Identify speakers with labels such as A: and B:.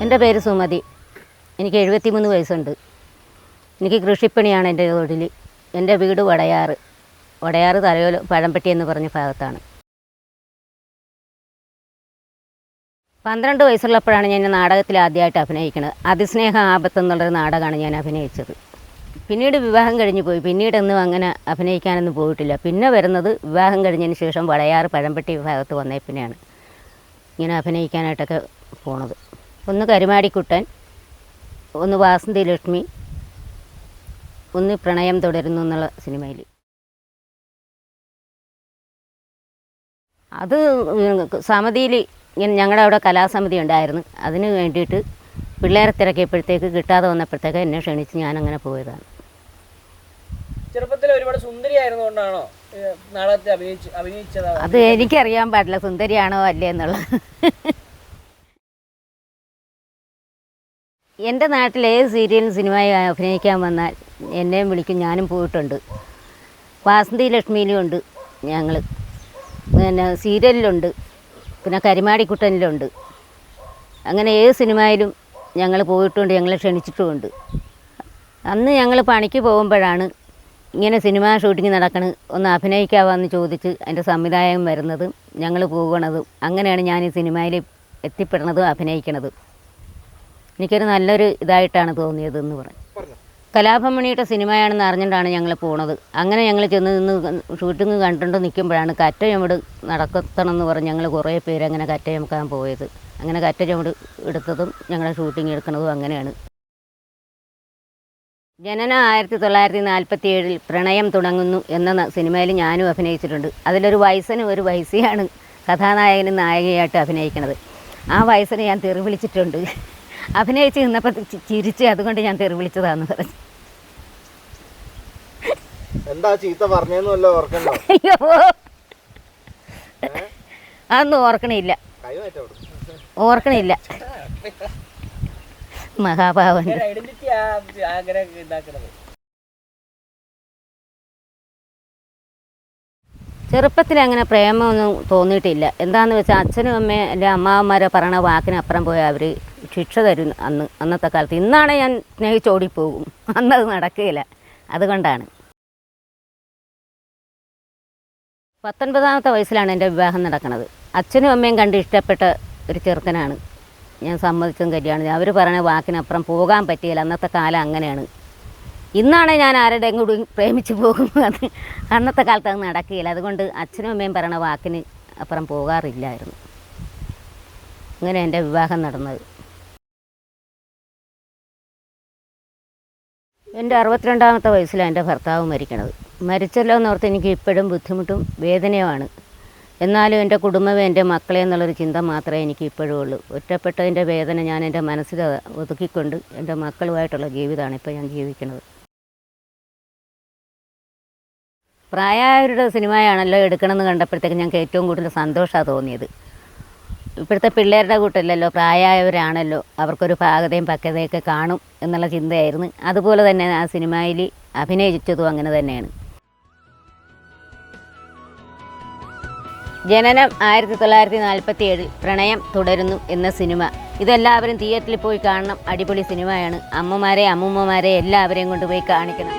A: എൻ്റെ പേര് സുമതി. എനിക്ക് 73 വയസ്സുണ്ട്. എനിക്ക് കൃഷിപ്പണിയാണ് എൻ്റെ തൊഴിൽ. എൻ്റെ വീട് വടയാറ് തലയോല പഴംപെട്ടി എന്ന് പറഞ്ഞ ഭാഗത്താണ്. 12 വയസ്സുള്ളപ്പോഴാണ് ഞാൻ നാടകത്തിൽ ആദ്യമായിട്ട് അഭിനയിക്കുന്നത്. അതിസ്നേഹ ആപത്ത് എന്നുള്ളൊരു നാടകമാണ് ഞാൻ അഭിനയിച്ചത്. പിന്നീട് വിവാഹം കഴിഞ്ഞ് പോയി. പിന്നീടൊന്നും അങ്ങനെ അഭിനയിക്കാനൊന്നും പോയിട്ടില്ല. പിന്നെ വരുന്നത് വിവാഹം കഴിഞ്ഞതിന് ശേഷം വടയാറ് പഴംപെട്ടി വിഭാഗത്ത് വന്നേ പിന്നെയാണ് ഇങ്ങനെ അഭിനയിക്കാനായിട്ടൊക്കെ പോണത്. ഒന്ന് കരുമാടിക്കുട്ടൻ, ഒന്ന് വാസന്തി ലക്ഷ്മി, ഒന്ന് പ്രണയം തുടരുന്നു എന്നുള്ള സിനിമയിൽ. അത് സമിതിയിൽ ഞങ്ങളുടെ അവിടെ കലാസമിതി ഉണ്ടായിരുന്നു. അതിന് വേണ്ടിയിട്ട് പിള്ളേരെ തിരക്കിയപ്പോഴത്തേക്ക് കിട്ടാതെ വന്നപ്പോഴത്തേക്ക് എന്നെ ക്ഷണിച്ച് ഞാനങ്ങനെ പോയതാണ്.
B: ചെറുപ്പത്തിൽ ഒരുപാട് സുന്ദരിയായിരുന്നുകൊണ്ടാണോ നാടകത്തിൽ അഭിനയിച്ചത്?
A: അത് എനിക്കറിയാൻ പാടില്ല സുന്ദരിയാണോ അല്ലേ എന്നുള്ളത്. എൻ്റെ നാട്ടിൽ ഏത് സീരിയലും സിനിമയും അഭിനയിക്കാൻ വന്നാൽ എന്നെയും വിളിക്കും. ഞാനും പോയിട്ടുണ്ട്. വാസന്തി ലക്ഷ്മിയിലും ഉണ്ട് ഞങ്ങൾ, പിന്നെ സീരിയലിലുണ്ട്, പിന്നെ കരിമാടിക്കുട്ടനിലുണ്ട്. അങ്ങനെ ഏത് സിനിമയിലും ഞങ്ങൾ പോയിട്ടുണ്ട്, ഞങ്ങളെ ക്ഷണിച്ചിട്ടുമുണ്ട്. അന്ന് ഞങ്ങൾ പണിക്ക് പോകുമ്പോഴാണ് ഇങ്ങനെ സിനിമ ഷൂട്ടിങ് നടക്കണത്, ഒന്ന് അഭിനയിക്കാമെന്ന് ചോദിച്ച് അതിൻ്റെ സംവിധായകൻ വരുന്നതും ഞങ്ങൾ പോകണതും. അങ്ങനെയാണ് ഞാൻ ഈ സിനിമയിൽ എത്തിപ്പെടുന്നതും അഭിനയിക്കണതും. എനിക്കൊരു നല്ലൊരു ഇതായിട്ടാണ് തോന്നിയതെന്ന് പറഞ്ഞു. കലാഭമണിയുടെ സിനിമയാണെന്ന് അറിഞ്ഞിട്ടാണ് ഞങ്ങൾ പോണത്. അങ്ങനെ ഞങ്ങൾ ചെന്ന് നിന്ന് ഷൂട്ടിങ് കണ്ടുകൊണ്ട് നിൽക്കുമ്പോഴാണ് കറ്റ ചുമട് നടക്കത്തണമെന്ന് പറഞ്ഞ് ഞങ്ങൾ കുറേ പേര് അങ്ങനെ കറ്റ ചുമക്കാൻ പോയത്. അങ്ങനെ കറ്റ ചുമട് എടുത്തതും ഞങ്ങളെ ഷൂട്ടിങ് എടുക്കുന്നതും അങ്ങനെയാണ്. ജനനം 1947 പ്രണയം തുടങ്ങുന്നു എന്ന സിനിമയിൽ ഞാനും അഭിനയിച്ചിട്ടുണ്ട്. അതിലൊരു വയസ്സനും ഒരു വയസ്സിയാണ് കഥാനായകനും നായികയായിട്ട് അഭിനയിക്കുന്നത്. ആ വയസ്സിനെ ഞാൻ തെറി വിളിച്ചിട്ടുണ്ട്. അഭിനയിച്ച് നിന്നപ്പോൾ ചിരിച്ച്, അതുകൊണ്ട് ഞാൻ തെറി വിളിച്ചതാന്ന് പറഞ്ഞു.
C: എന്താ ചീത്ത പറഞ്ഞെന്നല്ലോ ഓർക്കണ്ടോ?
A: അയ്യോ, അതൊന്നും ഓർക്കണില്ല. മഹാഭാവൻ. ചെറുപ്പത്തിൽ അങ്ങനെ പ്രേമമൊന്നും തോന്നിയിട്ടില്ല. എന്താണെന്ന് വെച്ചാൽ അച്ഛനും അമ്മയും എൻ്റെ അമ്മാവന്മാരെ പറയണ വാക്കിനപ്പുറം പോയാൽ അവർ ശിക്ഷ തരും അന്നത്തെ കാലത്ത്. ഇന്നാണ് ഞാൻ സ്നേഹിച്ചോടിപ്പോകും, അന്നത് നടക്കുകയില്ല. അതുകൊണ്ടാണ്. 19ാമത്തെ വയസ്സിലാണ് എൻ്റെ വിവാഹം നടക്കുന്നത്. അച്ഛനും അമ്മയും കണ്ട് ഇഷ്ടപ്പെട്ട ഒരു ചെറുക്കനാണ്. ഞാൻ സമ്മതിച്ചും കല്യാണം. അവർ പറയണ വാക്കിനപ്പുറം പോകാൻ പറ്റിയില്ല. അന്നത്തെ കാലം അങ്ങനെയാണ്. ഇന്നാണ് ഞാൻ ആരുടെയും കൂടി പ്രേമിച്ച് പോകും. അത് അന്നത്തെ കാലത്ത് അത് നടക്കുകയില്ല. അതുകൊണ്ട് അച്ഛനും അമ്മയും പറയണ വാക്കിന് അപ്പുറം പോകാറില്ലായിരുന്നു. അങ്ങനെ എൻ്റെ വിവാഹം നടന്നത്. എൻ്റെ 62ാമത്തെ വയസ്സിലാണ് എൻ്റെ ഭർത്താവ് മരിക്കണത്. മരിച്ചല്ലോ എന്നോർത്ത് എനിക്ക് ഇപ്പോഴും ബുദ്ധിമുട്ടും വേദനയുമാണ്. എന്നാലും എൻ്റെ കുടുംബമേ എൻ്റെ മക്കളെ എന്നുള്ളൊരു ചിന്ത മാത്രമേ എനിക്ക് ഇപ്പോഴും ഉള്ളൂ. ഒറ്റപ്പെട്ടതിൻ്റെ വേദന ഞാൻ എൻ്റെ മനസ്സിൽ ഒതുക്കിക്കൊണ്ട് എൻ്റെ മക്കളുമായിട്ടുള്ള ജീവിതമാണ് ഇപ്പോൾ ഞാൻ ജീവിക്കുന്നത്. പ്രായമായവരുടെ സിനിമയാണല്ലോ എടുക്കണമെന്ന് കണ്ടപ്പോഴത്തേക്ക് ഞങ്ങൾക്ക് ഏറ്റവും കൂടുതൽ സന്തോഷമാണ് തോന്നിയത്. ഇപ്പോഴത്തെ പിള്ളേരുടെ കൂട്ടല്ലല്ലോ, പ്രായമായവരാണല്ലോ, അവർക്കൊരു പാകതയും പക്വതയൊക്കെ കാണും എന്നുള്ള ചിന്തയായിരുന്നു. അതുപോലെ തന്നെ ആ സിനിമയിൽ അഭിനയിച്ചതും അങ്ങനെ തന്നെയാണ്. ജനനം 1947 പ്രണയം തുടരുന്നു എന്ന സിനിമ. ഇതെല്ലാവരും തിയേറ്ററിൽ പോയി കാണണം. അടിപൊളി സിനിമയാണ്. അമ്മമാരെ അമ്മൂമ്മമാരെ എല്ലാവരെയും കൊണ്ടുപോയി കാണിക്കണം.